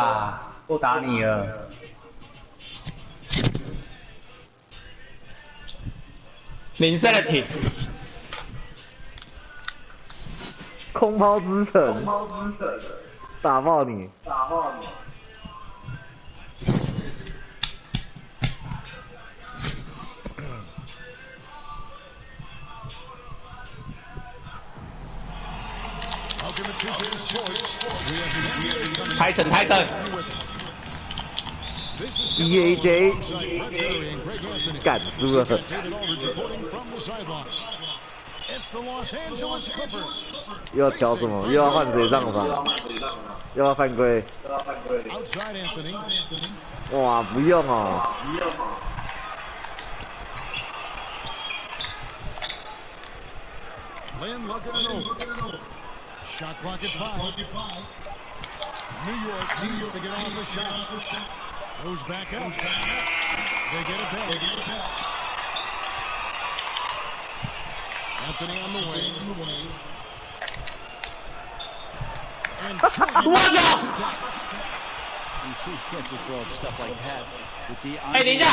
啦，够打你了。Insanity，空抛之城，打爆你！ 泰森，EAJ， 干输了。又要调什么？又要换谁上场？又要犯规？哇，不用哦。Shot clock at 5. New York needs to get off a shot. Goes back up. They get it back. Anthony on the wing. And you can't just throw up stuff like that with the 哎，等一下，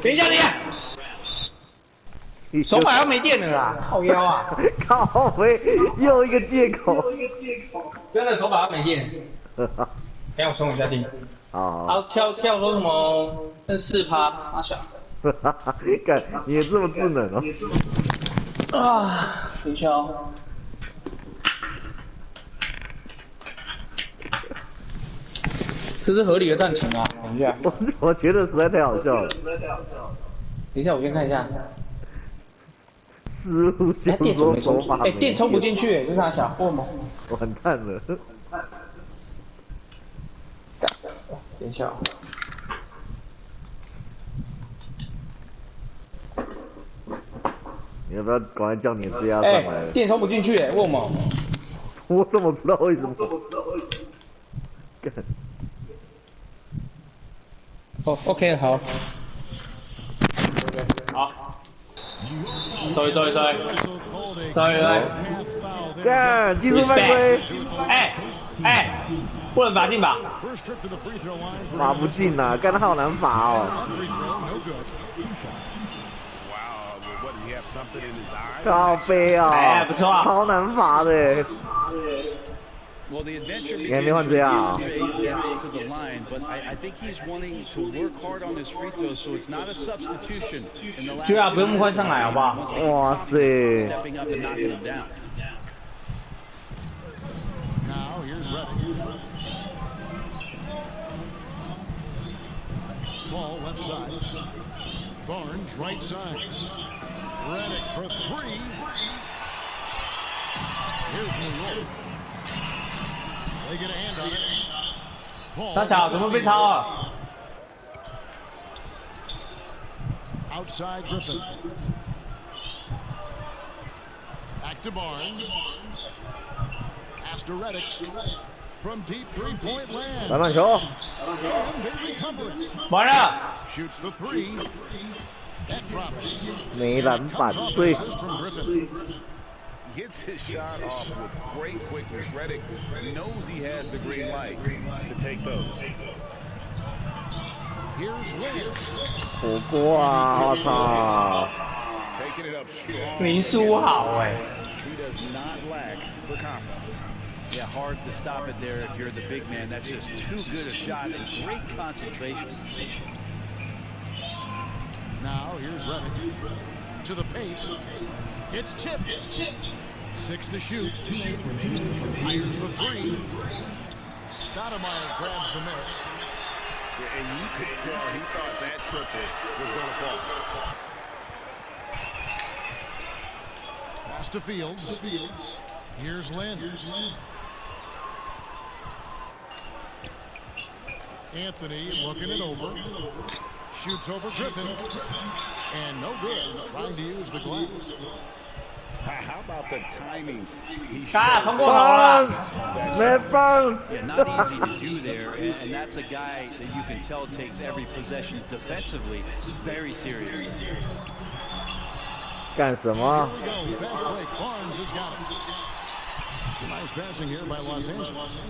等一下，等一下。 手把要没电了啦，靠腰啊！靠背，又一个借口。真的手把要没电。等下我充一下电。好。跳说什么？剩4%，傻小。干，你也这么智能哦？啊，等一下哦。这是合理的战情啊！等一下。我觉得实在太好笑了。等一下，我先看一下。 思路就说手法哎，电充不进去，这啥小货吗？完蛋了！等一下，你要不要赶快叫你的家上来？电充不进去，为什么？我怎么知道为什么？哦 ，OK， 好。好。 sorry， 干，技术犯规！哎，不能罚进吧？罚不进啊，干他好难罚哦。靠背啊！哎，不错，超难罚的。 Well, the adventure begins when Jay gets to the line, but I think he's wanting to work hard on his free throws, so it's not a substitution in the last 对啊，不用快上来好不好？哇塞 ！Stepping up and knocking him down. Now here's Reddick. Ball left side. Barnes right side. Reddick for 3. Here's New York. They get a hand on it. 傻小，怎么被抄啊 ？Outside Griffin. Back to Barnes. Pass to Reddick. From deep three-point land. 篮板球。And they recover it. 完了。 Shoots the 3. That drops. 没篮板，对。 Gets his shot off with great quickness. Reddick knows he has the green light to take those. Here's Lillard. 火锅啊！我操！ Taking it up strong. 林书豪哎。 He does not lack for confidence. Yeah, hard to stop it there if you're the big man. That's just too good a shot and great concentration. Now here's Reddick to the paint. It's tipped. 6 to shoot. Fires the 3. Stoudemire grabs the miss. And you could tell he thought that triple was going to fall. Pass to Fields. Here's Lynn. Anthony looking it over. Shoots over Griffin. And no good. Trying to use the glass. How about the timing? Yeah, not easy to do there, and that's a guy that you can tell takes every possession defensively very seriously. 干什么？ Fast break. Barnes has got it. It's a nice passing here by Los Angeles.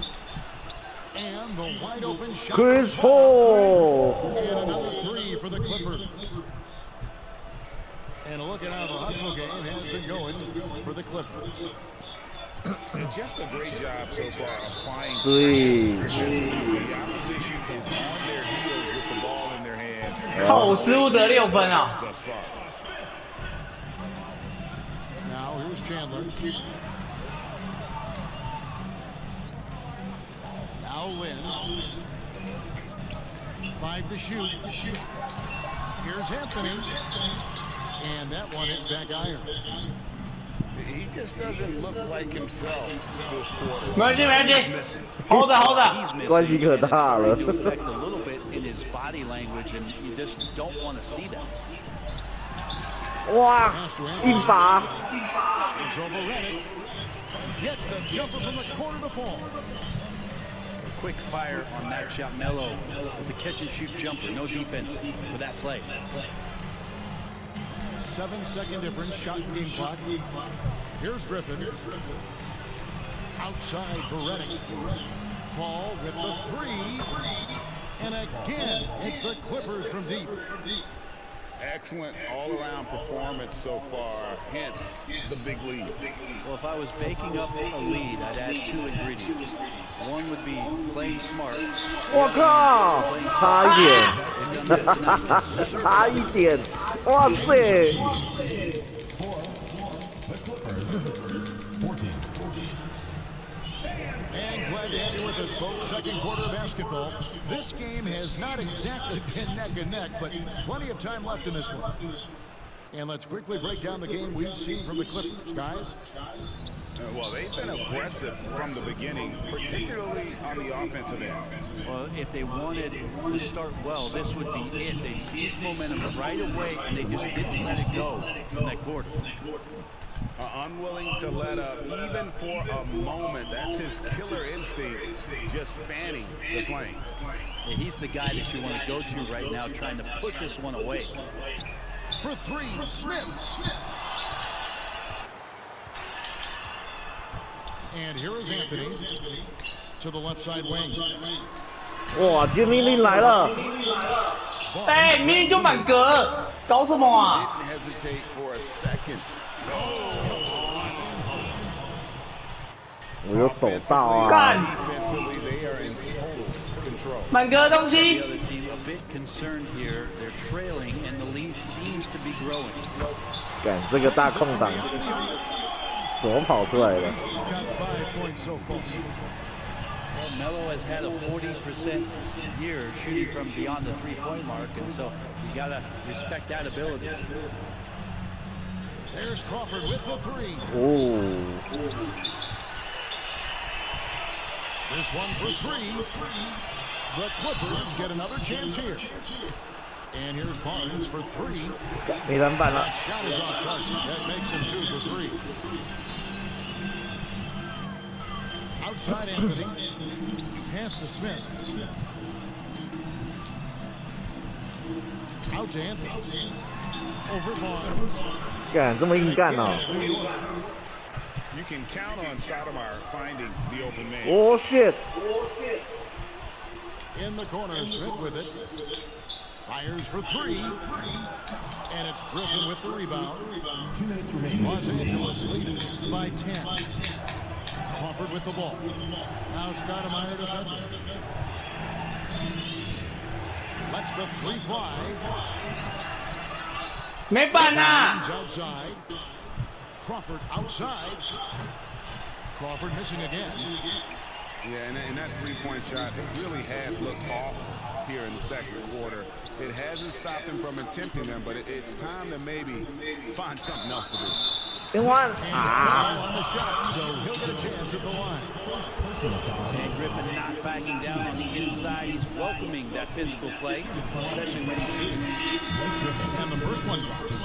And the wide open shot. Chris Paul. And another three for the Clippers. And look at how the hustle game has been going for the Clippers. And just a great job so far applying Three. pressure. The opposition is on their heels with the ball in their hands. 靠，我失误得6分啊！ Thus far. Now here's Chandler. Now Lynn. 5 to shoot. Here's Anthony. And that one hits back iron. He just doesn't look like himself this quarter. 没关系，没关系，hold He's 着。 missing, 关系可 and it's 大了。 starting to affect a little bit in his body language, and you just don't want to see that. 哇，一把。 It's over Redick. Gets the jumper from the corner to fall. Quick fire on that shot. Melo with the catch and shoot jumper. No defense for that play. 7-second difference, shot and game clock. Here's Griffin. Outside for Redick. Paul with the three. And again, it's the Clippers from deep. Excellent all-around performance so far, hence the big lead. Well, if I was baking up a lead, I'd add 2 ingredients. One would be playing smart. 我靠，差一点， They've done that tonight. 差一点，哇塞！ And glad to have you with us, folks. Second quarter of basketball. This game has not exactly been neck and neck, but plenty of time left in this one. And let's quickly break down the game we've seen from the Clippers, guys. Well, they've been aggressive from the beginning, particularly on the offensive end. Well, if they wanted to start well, this would be it. They seized momentum right away, and they just didn't let it go in that quarter. Unwilling to let up even for a moment. That's his killer instinct, just fanning the flames. Yeah, he's the guy that you want to go to right now, trying to put this one away. For three, Smith. And here is Anthony to the left side wing. 哇，今天命令来了！哎，明明就满格，搞什么啊？ Didn't hesitate for a second. 我有手到啊！干， Defensively, they are in total control. 满格的东 The 西。 other team a bit concerned here. They're trailing, and the lead seems to be growing. 干这个大空档，怎么跑出来的？ Got 5 points so far. Well, Melo has had a 40% year shooting from beyond the three-point mark, and so you got to respect that ability. There's Crawford with the three. 哦， This one for three. The Clippers get another chance here. And here's Barnes for three. 没篮板了 That。shot is off target. That makes him 2 for 3. Outside Anthony. Pass to Smith. Out to Anthony. Over Barnes. 干这么硬干哦！ It's New York. You can count on Stoudemire finding the open man. 哦 shit！ In the corner, Smith with it. Fires for three. And it's Griffin with the rebound. Los Angeles leads by 10. Crawford with the ball. Now Stoudemire defending. Lets the three fly. 没板呐！ Barnes outside. Crawford outside. Crawford missing again. Yeah, and that three-point shot, it really has looked off here in the second quarter. It hasn't stopped him from attempting them, but it's time to maybe find something else to do. 另外 And 啊， foul on the shot, so he'll get a chance at the line. And Griffin not backing down on the inside. He's welcoming that physical play, especially when he's shooting. And the first one drops.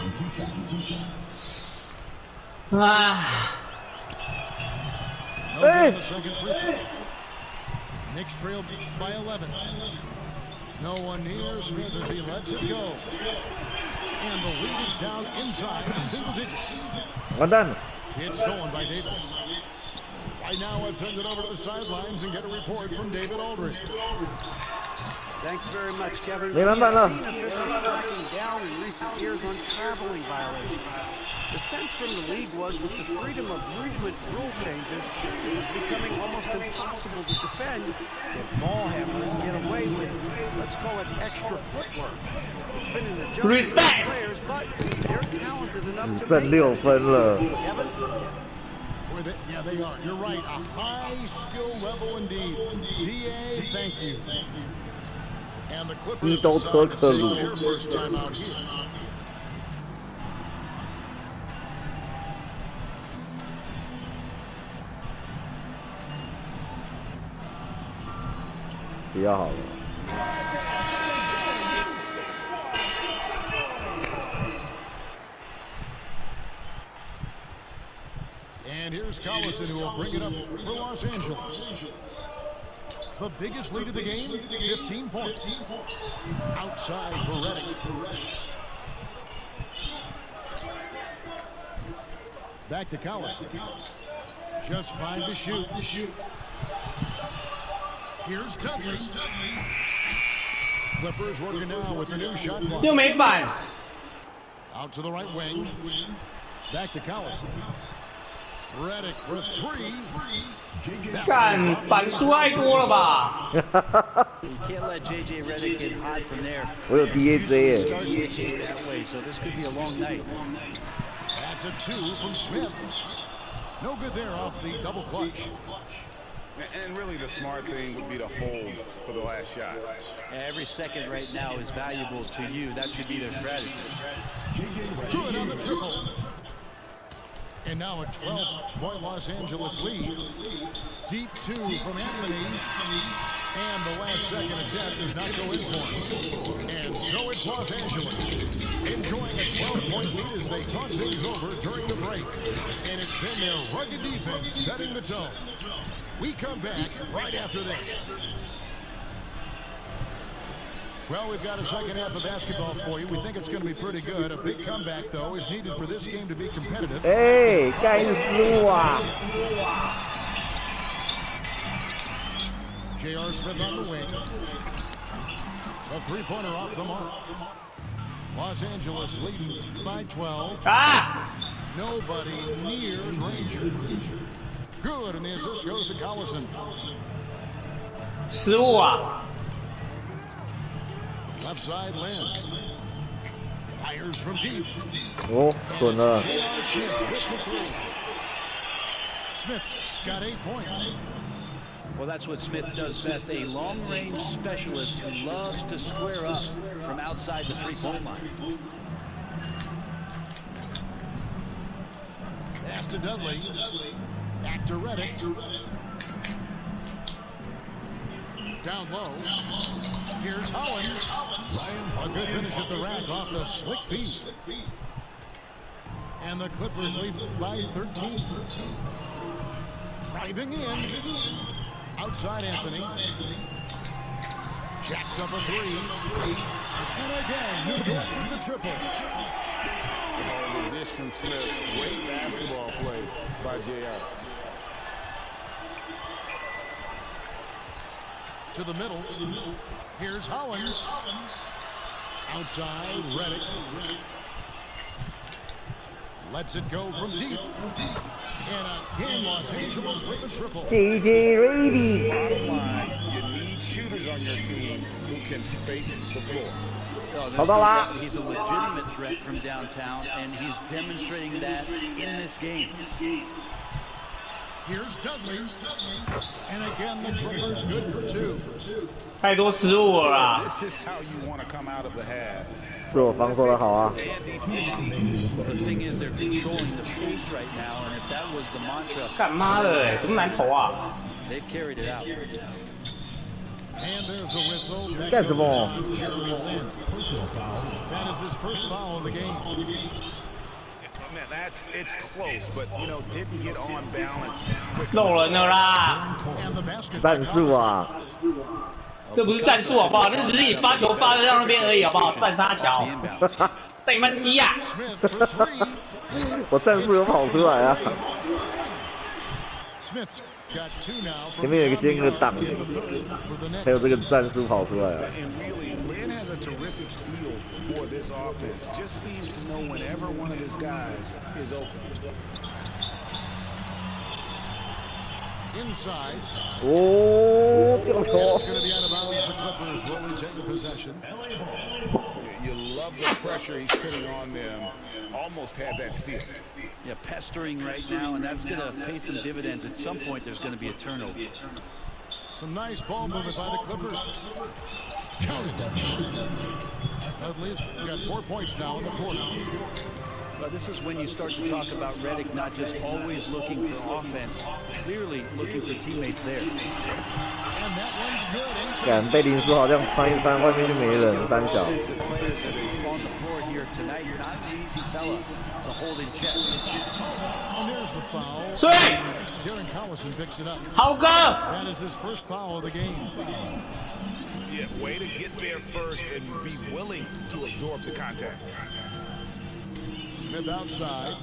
啊， No good on the second free throw. Knicks trail by 11. No one near Smith as he lets it go. And the lead is down inside single digits. 完蛋了！ It's stolen by Davis. Right now, let's send it over to the sidelines and get a report from David Aldridge. Thanks very much, Kevin. We've We've seen officials cracking down in recent years on traveling violations. The sense from the league was with the freedom of movement rule changes, it was becoming almost impossible to defend if ball handlers get away with, let's call it extra footwork. It's been an adjustment for the players, but they're talented enough to make $6分了。 Kevin? Yeah, they are. You're right. A high skill level indeed. DA, thank you. And the Clippers decide to take their first time out here. 比较好了。And here's Collison, who will bring it up for Los Angeles. The biggest lead of the game, 15 points. Outside for Redick. Back to Collison. Just 5 to shoot. Here's Dudley. Clippers working now with the new shot clock. 又没反， Out to the right wing. Back to Collison. Redick for 3. 干反输太多了吧？ You can't let J.J. Redick get hot from there. 我有 DAJ He starts the game that way, so this could be a long night. That's a 2 from Smith. No good there off the double clutch. And really the smart thing would be to hold for the last shot. Every second right now is valuable to you. That should be their strategy. Good on the triple. And now a 12-point Los Angeles lead. Deep 2 from Anthony. And the last second attempt does not go in for him. And so it's Los Angeles, enjoying a 12-point lead as they talk things over during the break. And it's been their rugged defense setting the tone. We come back right after this. Well, we've got a second half of basketball for you. We think it's going to be pretty good. A big comeback, though, is needed for this game to be competitive. 哎，盖一失误啊！ J.R. Smith on the wing. A three-pointer off the mark. Los Angeles leading by 12. 啊！ Nobody near Granger. Good, and the assist goes to Collison. 失误啊！ Left side, Lynn. Fires from deep. 哦，准了。 J.R. Smith with the 3. Smith's got 8 points. Well, that's what Smith does best, a long-range specialist who loves to square up from outside the three-point line. Pass to Dudley. Back to Redick. Down low. Here's Hollins. A good finish at the rack off the slick feed. And the Clippers lead by 13. Driving in. Outside Anthony. Jacks up a 3. And again, New York with the triple. Oh, the dish from Smith. Great basketball play by J.R. To the middle. Here's Hollins. Outside, Redick. Lets it go from deep. And again, Los Angeles with the triple. DJ Ready. Bottom line, you need shooters on your team who can space the floor. Oh, there's no doubt he's a legitimate threat from downtown, and he's demonstrating that in this game. Here's Dudley. And again, the Clippers good for 2. 太多失误了啦！ This is how you want to come out of the half. 是我防守的好啊。 And efficiency. The thing is, they're controlling the pace right now, and if that was the mantra, 干妈的，这么难投啊！ they've carried it out. And there's a whistle. That That's the goes ball. on Jeremy Lin. That is his first foul of the game. Man, it's close, but you know, didn't get on balance. 漏人了啦！ And the basket. 战术啊！这不是战术好不好？这只是你发球发到那边而已好不好？战杀桥，带你们鸡呀！ Smith for 3. 我战术有跑出来啊！ Smith's got 2 now 前面有一个尖个挡， in the third for the 还有这 Knicks. 个战术跑出来了。 And really, Lynn has a terrific feel for this offense. Just seems to know whenever one of his guys is open. Inside. 哦，掉 And 球 it's！going to be out of bounds. The Clippers will retain possession. You love the pressure he's putting on them. Almost had that steal. Yeah, pestering right now, and that's going to pay some dividends. At some point, there's going to be a turnover. Some nice ball movement by the Clippers. Count it. Dudley's got 4 points now in the quarter. But this is when you start to talk about Redick not just always looking for offense, clearly looking for teammates there. And that one's good. 敢被林书豪这样翻一翻，外面就没人，单脚。 Defensive players that is on the floor here tonight. You're not an easy fella to hold in check. And there's the foul. 对， Darren Collison picks it up. 豪哥， That is his first foul of the game. Yeah, way to get there first and be willing to absorb the contact. Smith outside.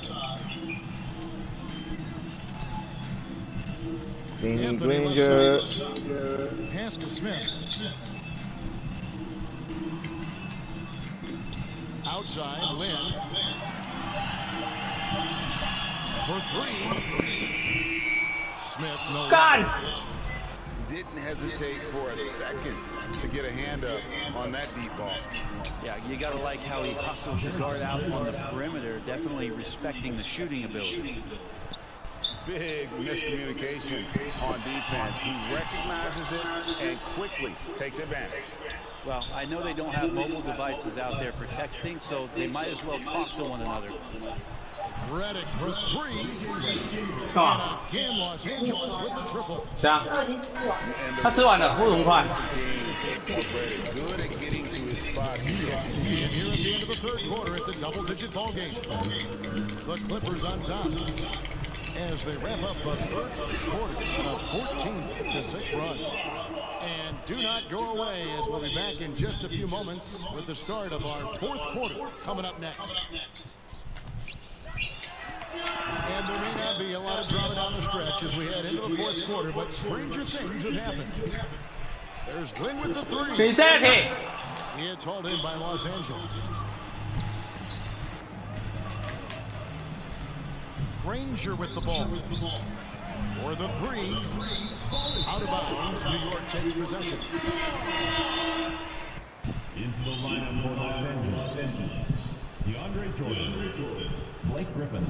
Danny Anthony left Granger， side. Pass to Smith. Outside, Lynn. For 3. Smith, no. 干！ Didn't hesitate for a second to get a hand up on that deep ball. Yeah, you got to like how he hustled the guard out on the perimeter, definitely respecting the shooting ability. Big miscommunication on defense. He recognizes it and quickly takes advantage. Well, I know they don't have mobile devices out there for texting, so they might as well talk to one another. Redick for 3. 啊， Again, Los Angeles with the triple. 这样，他吃完了，不怎么快。 Good at getting to his spots. And here at the end of the third quarter, it's a double-digit ball game. The Clippers on top as they wrap up the third quarter on a 14-6 run. And do not go away, as we'll be back in just a few moments with the start of our fourth quarter coming up next. And there may not be a lot of drama down the stretch as we head into the fourth quarter, but stranger things have happened. There's Lynn with the 3. 比赛题， It's hauled in by Los Angeles. Granger with the ball. For the 3. Out of bounds. New York takes possession. Into the lineup for Los Angeles. DeAndre Jordan. Blake Griffin.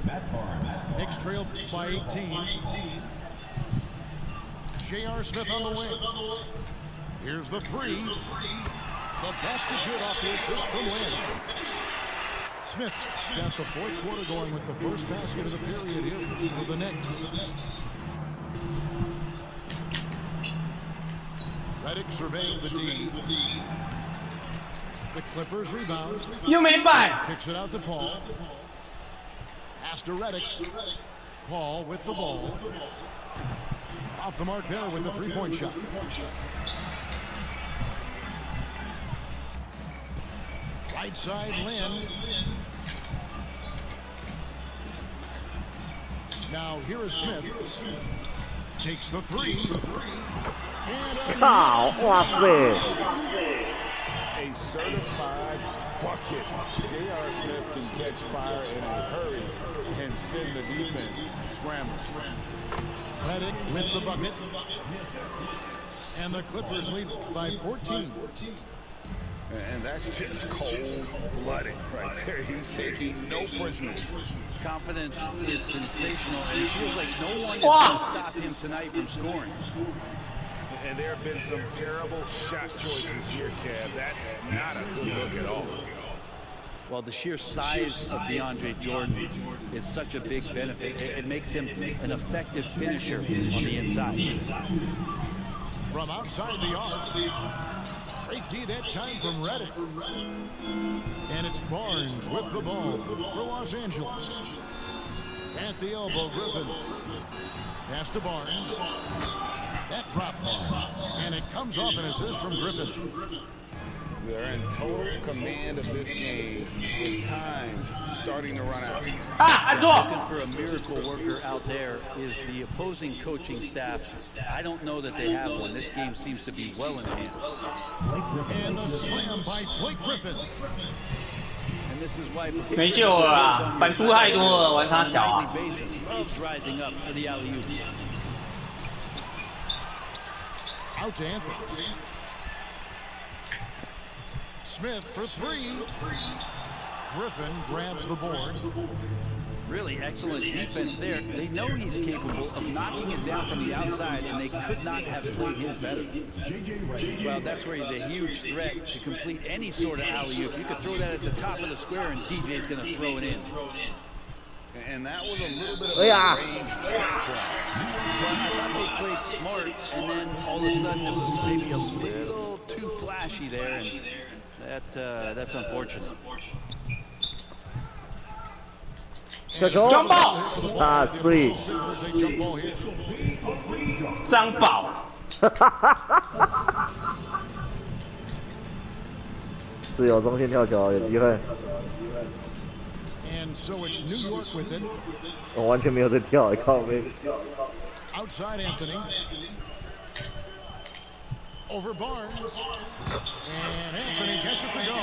Matt Barnes. Knicks trail by 18. J.R. Smith on the wing. Here's the 3. The basket good off the assist from Lynn. Smith's got the fourth quarter going with the first basket of the period here for the Knicks. Redick surveying the D. The Clippers rebound. 又没办， Kicks it out to Paul. Pass to Redick. Paul with the ball. Off the mark there with the three-point shot. Right side, Lynn. Now here is Smith. Takes the 3. And 靠！哇塞！ A certified bucket. J.R. Smith can catch fire in a hurry and send the defense scrambling. Redick with the bucket. And the Clippers lead by 14. And that's just cold-blooded right there. He's taking no prisoners. Confidence is sensational, and it feels like no one is going to stop him tonight from scoring. And there have been some terrible shot choices here, Kev. That's not a good look at all. Well, the sheer size of DeAndre Jordan is such a big benefit. It makes him an effective finisher on the inside. From outside the arc. Great D that time from Redick. And it's Barnes with the ball for Los Angeles. At the elbow, Griffin. Pass to Barnes. That drops. And it comes off an assist from Griffin. They're in total command of this game with time starting to run out. Looking for a miracle worker out there is the opposing coaching staff. I don't know that they have one. This game seems to be well in hand. And the slam by Blake Griffin. And this is why 没救了啦，反出太多了，玩他小啊。 basis loves rising up for the alley-oop. Out to Anthony. Smith for three. Griffin grabs the board. Really excellent defense there. They know he's capable of knocking it down from the outside, and they could not have played him better. Well, that's where he's a huge threat to complete any sort of alley-oop. You could throw that at the top of the square, and DJ's going to throw it in. And that was a little bit of a range check for him. Well, I thought they played smart, and then all of a sudden it was maybe a little too flashy there, and that's unfortunate. 小球，啊，对，张宝，是有中线跳球，有机会。 And so it's New York with it. 我完全没有在跳，靠背。 Outside Anthony. Over Barnes. And Anthony gets it to go.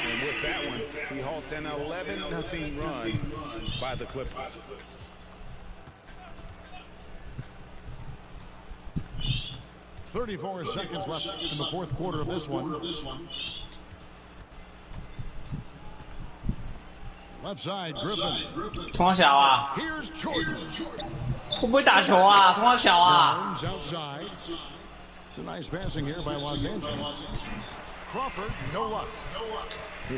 And with that one, he halts an 11-0 run by the Clippers. .34 seconds left in the fourth quarter of this one. Left side, Griffin. 从小啊， Here's Jordan. 会不会打球啊？从小啊。 Barnes outside. It's a nice passing here by Los Angeles. Crawford, no luck.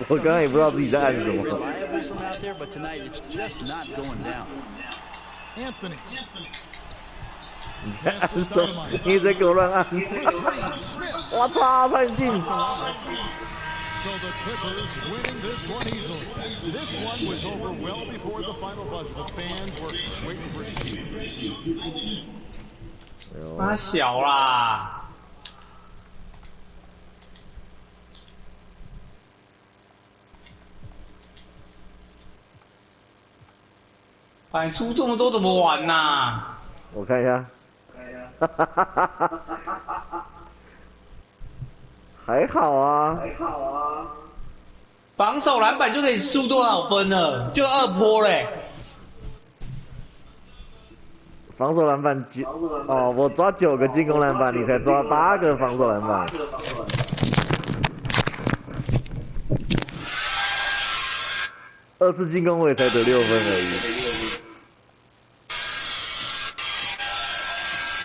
我刚刚也不知道自己在按什么。 Reliable from out there, but tonight it's just not going down. Anthony. 你在按什么？你在给我乱按！ For three, Smith. 我操，太近！ So the Clippers winning this one easily. This one was over well before the final buzzer. The fans were waiting for shoot. 他小啦。反输这么多怎么玩呐？我看一下。还好啊。防守篮板就可以输多少分了？就2波嘞。防守篮板9哦，我抓9个进攻篮板，你才抓8个防守篮板。2次进攻我也才得6分而已。